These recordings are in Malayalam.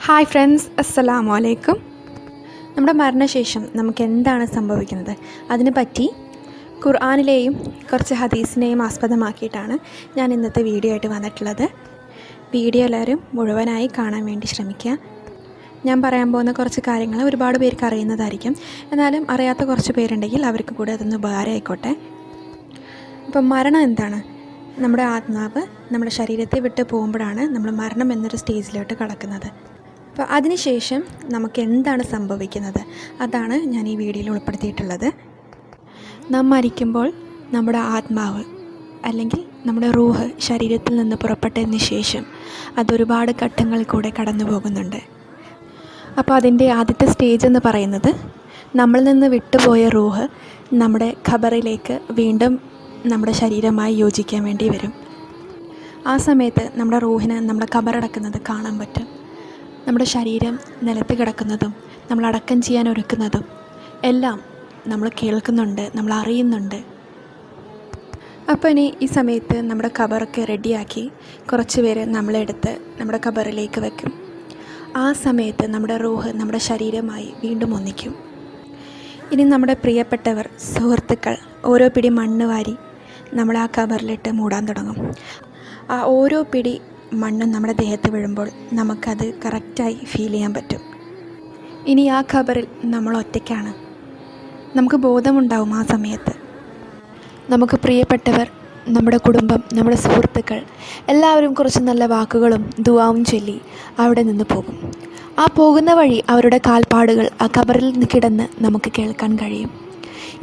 ഹായ് ഫ്രണ്ട്സ്, അസ്സലാമു അലൈക്കും. നമ്മുടെ മരണശേഷം നമുക്ക് എന്താണ് സംഭവിക്കുന്നത് അതിനെ പറ്റി ഖുർആനിലെയും കുറച്ച് ഹദീസിനെയും ആസ്പദമാക്കിയിട്ടാണ് ഞാൻ ഇന്നത്തെ വീഡിയോ ആയിട്ട് വന്നിട്ടുള്ളത്. വീഡിയോ എല്ലാവരും മുഴുവനായി കാണാൻ വേണ്ടി ശ്രമിക്കുക. ഞാൻ പറയാൻ പോകുന്ന കുറച്ച് കാര്യങ്ങൾ ഒരുപാട് പേർക്ക് അറിയുന്നതായിരിക്കും, എന്നാലും അറിയാത്ത കുറച്ച് പേരുണ്ടെങ്കിൽ അവർക്ക് കൂടെ അതൊന്ന് ഉപകാരമായിക്കോട്ടെ. അപ്പം മരണം എന്താണ്? നമ്മുടെ ആത്മാവ് നമ്മുടെ ശരീരത്തെ വിട്ട് പോകുമ്പോഴാണ് നമ്മൾ മരണം എന്നൊരു സ്റ്റേജിലോട്ട് കടക്കുന്നത്. അപ്പോൾ അതിനുശേഷം നമുക്ക് എന്താണ് സംഭവിക്കുന്നത് അതാണ് ഞാൻ ഈ വീഡിയോയിൽ ഉൾപ്പെടുത്തിയിട്ടുള്ളത്. നാം മരിക്കുമ്പോൾ നമ്മുടെ ആത്മാവ് അല്ലെങ്കിൽ നമ്മുടെ റൂഹ് ശരീരത്തിൽ നിന്ന് പുറപ്പെട്ടതിന് ശേഷം അതൊരുപാട് ഘട്ടങ്ങളിൽ കൂടെ കടന്നു പോകുന്നുണ്ട്. അപ്പോൾ അതിൻ്റെ ആദ്യത്തെ സ്റ്റേജ് എന്ന് പറയുന്നത് നമ്മളിൽ നിന്ന് വിട്ടുപോയ റൂഹ് നമ്മുടെ ഖബറിലേക്ക് വീണ്ടും നമ്മുടെ ശരീരമായി യോജിക്കാൻ വേണ്ടി വരും. ആ സമയത്ത് നമ്മുടെ റൂഹിന് നമ്മുടെ ഖബറടക്കുന്നത് കാണാൻ പറ്റും. നമ്മുടെ ശരീരം നിലത്ത് കിടക്കുന്നതും നമ്മൾ അടക്കം ചെയ്യാൻ ഒരുക്കുന്നതും എല്ലാം നമ്മൾ കേൾക്കുന്നുണ്ട്, നമ്മൾ അറിയുന്നുണ്ട്. അപ്പോൾ ഇനി ഈ സമയത്ത് നമ്മുടെ ഖബറൊക്കെ റെഡിയാക്കി കുറച്ച് പേര് നമ്മളെടുത്ത് നമ്മുടെ ഖബറിലേക്ക് വെക്കും. ആ സമയത്ത് നമ്മുടെ റൂഹ് നമ്മുടെ ശരീരമായി വീണ്ടും ഒന്നിക്കും. ഇനി നമ്മുടെ പ്രിയപ്പെട്ടവർ, സുഹൃത്തുക്കൾ ഓരോ പിടി മണ്ണ് വാരി നമ്മൾ ആ ഖബറിലിട്ട് മൂടാൻ തുടങ്ങും. ആ ഓരോ പിടി മണ്ണും നമ്മുടെ ദേഹത്ത് വീഴുമ്പോൾ നമുക്കത് കറക്റ്റായി ഫീൽ ചെയ്യാൻ പറ്റും. ഇനി ആ ഖബറിൽ നമ്മൾ ഒറ്റയ്ക്കാണ്. നമുക്ക് ബോധമുണ്ടാവും ആ സമയത്ത്. നമുക്ക് പ്രിയപ്പെട്ടവർ, നമ്മുടെ കുടുംബം, നമ്മുടെ സുഹൃത്തുക്കൾ എല്ലാവരും കുറച്ച് നല്ല വാക്കുകളും ദുആവും ചൊല്ലി അവിടെ നിന്ന് പോകും. ആ പോകുന്ന വഴി അവരുടെ കാൽപ്പാടുകൾ ആ ഖബറിൽ കിടന്ന് നമുക്ക് കേൾക്കാൻ കഴിയും.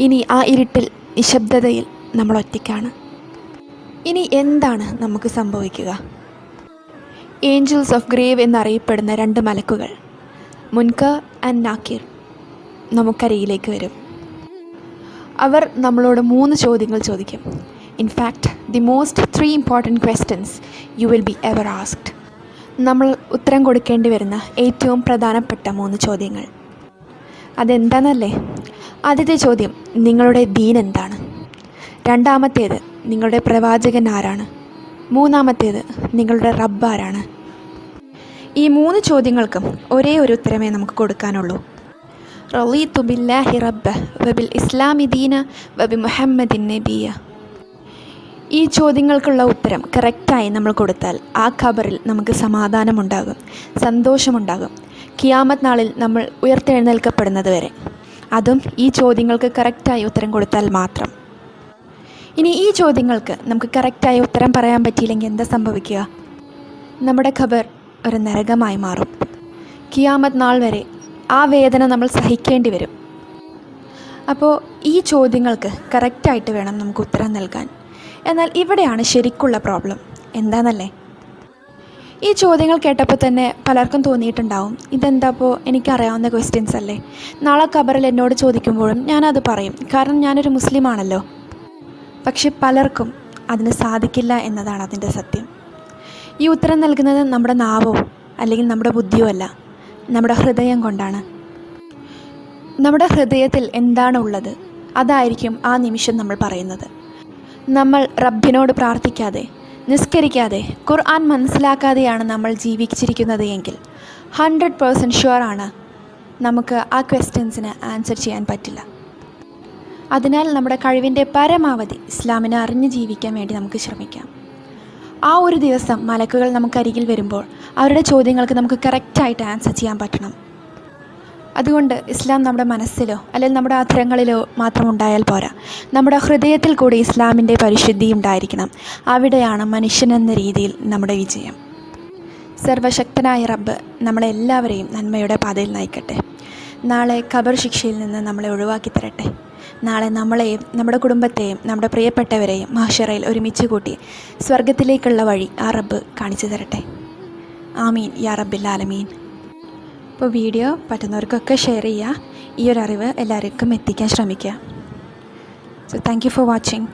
ഇനി ആ ഇരുട്ടിൽ നിശബ്ദതയിൽ നമ്മൾ ഒറ്റയ്ക്കാണ്. ഇനി എന്താണ് നമുക്ക് സംഭവിക്കുക? ഏഞ്ചൽസ് ഓഫ് ഗ്രേവ് എന്നറിയപ്പെടുന്ന 2 മലക്കുകൾ മുൻകർ ആൻഡ് നാക്കിർ നമുക്കരികിലേക്ക് വരും. അവർ നമ്മളോട് 3 ചോദ്യങ്ങൾ ചോദിക്കും. In fact the most 3 important questions you will be ever asked. നമ്മൾ ഉത്തരം കൊടുക്കേണ്ടി വരുന്ന ഏറ്റവും പ്രധാനപ്പെട്ട 3 ചോദ്യങ്ങൾ. അതെന്താണെന്നല്ലേ? ആദ്യത്തെ ചോദ്യം, നിങ്ങളുടെ ദീൻ എന്താണ്? രണ്ടാമത്തേത്, നിങ്ങളുടെ പ്രവാചകൻ ആരാണ്? മൂന്നാമത്തേത്, നിങ്ങളുടെ റബ്ബ് ആരാണ്? ഈ 3 ചോദ്യങ്ങൾക്കും ഒരേ ഒരു ഉത്തരമേ നമുക്ക് കൊടുക്കാനുള്ളൂ. റളീതു ബില്ലാഹി റബ്ബ വബിൽ ഇസ്ലാമി ദീന വബി മുഹമ്മദിൻ നബിയ. ഈ ചോദ്യങ്ങൾക്കുള്ള ഉത്തരം കറക്റ്റായി നമ്മൾ കൊടുത്താൽ ആ ഖബറിൽ നമുക്ക് സമാധാനമുണ്ടാകും, സന്തോഷമുണ്ടാകും, ഖിയാമത്ത് നാളിൽ നമ്മൾ ഉയർത്തെഴുന്നേൽക്കപ്പെടുന്നത് വരെ. അതും ഈ ചോദ്യങ്ങൾക്ക് കറക്റ്റായി ഉത്തരം കൊടുത്താൽ മാത്രം. ഇനി ഈ ചോദ്യങ്ങൾക്ക് നമുക്ക് കറക്റ്റായി ഉത്തരം പറയാൻ പറ്റിയില്ലെങ്കിൽ എന്താ സംഭവിക്കുക? നമ്മുടെ ഖബർ ഒരു നരകമായി മാറും. ഖിയാമത്ത് നാൾ വരെ ആ വേദന നമ്മൾ സഹിക്കേണ്ടി വരും. അപ്പോൾ ഈ ചോദ്യങ്ങൾക്ക് കറക്റ്റായിട്ട് വേണം നമുക്ക് ഉത്തരം നൽകാൻ. എന്നാൽ ഇവിടെയാണ് ശരിക്കുള്ള പ്രോബ്ലം. എന്താണെന്നല്ലേ? ഈ ചോദ്യങ്ങൾ കേട്ടപ്പോൾ തന്നെ പലർക്കും തോന്നിയിട്ടുണ്ടാവും, ഇതെന്താപ്പോൾ എനിക്കറിയാവുന്ന ക്വസ്റ്റ്യൻസ് അല്ലേ, നാളെ ഖബറിൽ എന്നോട് ചോദിക്കുമ്പോഴും ഞാനത് പറയും, കാരണം ഞാനൊരു മുസ്ലിമാണല്ലോ. പക്ഷെ പലർക്കും അതിന് സാധിക്കില്ല എന്നതാണ് അതിൻ്റെ സത്യം. ഈ ഉത്തരം നൽകുന്നത് നമ്മുടെ നാവോ അല്ലെങ്കിൽ നമ്മുടെ ബുദ്ധിയോ അല്ല, നമ്മുടെ ഹൃദയം കൊണ്ടാണ്. നമ്മുടെ ഹൃദയത്തിൽ എന്താണ് ഉള്ളത് അതായിരിക്കും ആ നിമിഷം നമ്മൾ പറയുന്നത്. നമ്മൾ റബ്ബിനോട് പ്രാർത്ഥിക്കാതെ, നിസ്കരിക്കാതെ, ഖുർആൻ മനസ്സിലാക്കാതെയാണ് നമ്മൾ ജീവിച്ചിരിക്കുന്നത് എങ്കിൽ 100% ഷുവറാണ് നമുക്ക് ആ ക്വസ്റ്റ്യൻസിന് ആൻസർ ചെയ്യാൻ പറ്റില്ല. അതിനാൽ നമ്മുടെ കഴിവിൻ്റെ പരമാവധി ഇസ്ലാമിനെ അറിഞ്ഞ് ജീവിക്കാൻ വേണ്ടി നമുക്ക് ശ്രമിക്കാം. ആ ഒരു ദിവസം മലക്കുകൾ നമുക്കരികിൽ വരുമ്പോൾ അവരുടെ ചോദ്യങ്ങൾക്ക് നമുക്ക് കറക്റ്റായിട്ട് ആൻസർ ചെയ്യാൻ പറ്റണം. അതുകൊണ്ട് ഇസ്ലാം നമ്മുടെ മനസ്സിലോ അല്ലെങ്കിൽ നമ്മുടെ അധരങ്ങളിലോ മാത്രം ഉണ്ടായാൽ പോരാ, നമ്മുടെ ഹൃദയത്തിൽ കൂടി ഇസ്ലാമിൻ്റെ പരിശുദ്ധി ഉണ്ടായിരിക്കണം. അവിടെയാണ് മനുഷ്യനെന്ന രീതിയിൽ നമ്മുടെ വിജയം. സർവശക്തനായ റബ്ബ് നമ്മളെല്ലാവരെയും നന്മയുടെ പാതയിൽ നയിക്കട്ടെ. നാളെ ഖബർ ശിക്ഷയിൽ നിന്ന് നമ്മളെ ഒഴിവാക്കി തരട്ടെ. നാളെ നമ്മളെയും നമ്മുടെ കുടുംബത്തെയും നമ്മുടെ പ്രിയപ്പെട്ടവരെയും മഹ്ശറയിൽ ഒരുമിച്ച് കൂട്ടി സ്വർഗത്തിലേക്കുള്ള വഴി ആ റബ്ബ് കാണിച്ചു തരട്ടെ. ആമീൻ യാ റബ്ബിൽ ആലമീൻ. അപ്പോൾ വീഡിയോ പറ്റുന്നവർക്കൊക്കെ ഷെയർ ചെയ്യുക. ഈ ഒരു അറിവ് എല്ലാവർക്കും എത്തിക്കാൻ ശ്രമിക്കുക. So thank you for watching.